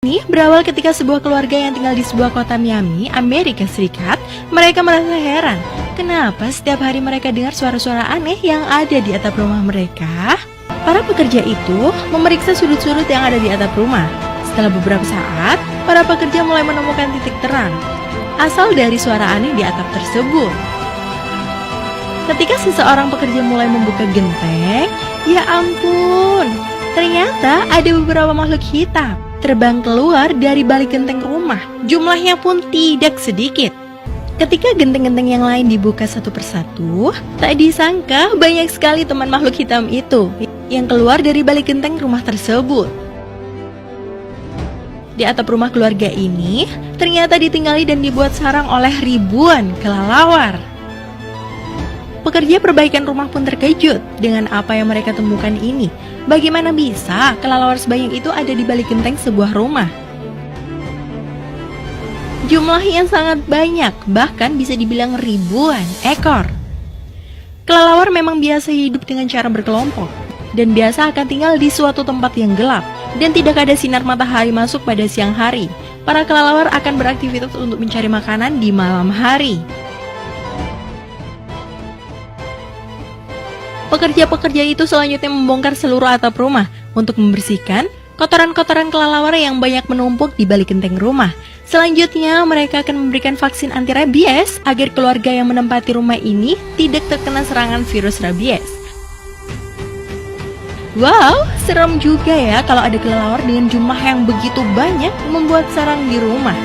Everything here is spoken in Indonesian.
Ini berawal ketika sebuah keluarga yang tinggal di sebuah kota Miami, Amerika Serikat. Mereka merasa heran, kenapa setiap hari mereka dengar suara-suara aneh yang ada di atap rumah mereka. Para pekerja itu memeriksa sudut-sudut yang ada di atap rumah. Setelah beberapa saat, para pekerja mulai menemukan titik terang asal dari suara aneh di atap tersebut. Ketika seseorang pekerja mulai membuka genteng, ya ampun, ternyata ada beberapa makhluk hitam terbang keluar dari balik genteng rumah. Jumlahnya pun tidak sedikit. Ketika genteng-genteng yang lain dibuka satu persatu, tak disangka banyak sekali teman makhluk hitam itu yang keluar dari balik genteng rumah tersebut. Di atap rumah keluarga ini ternyata ditinggali dan dibuat sarang oleh ribuan kelelawar. Pekerja perbaikan rumah pun terkejut dengan apa yang mereka temukan ini. Bagaimana bisa kelelawar sebanyak itu ada di balik genteng sebuah rumah? Jumlahnya sangat banyak, bahkan bisa dibilang ribuan ekor. Kelelawar memang biasa hidup dengan cara berkelompok, dan biasa akan tinggal di suatu tempat yang gelap, dan tidak ada sinar matahari masuk pada siang hari. Para kelelawar akan beraktivitas untuk mencari makanan di malam hari. Pekerja-pekerja itu selanjutnya membongkar seluruh atap rumah untuk membersihkan kotoran-kotoran kelelawar yang banyak menumpuk di balik genteng rumah. Selanjutnya, mereka akan memberikan vaksin anti rabies agar keluarga yang menempati rumah ini tidak terkena serangan virus rabies. Wow, serem juga ya kalau ada kelelawar dengan jumlah yang begitu banyak membuat sarang di rumah.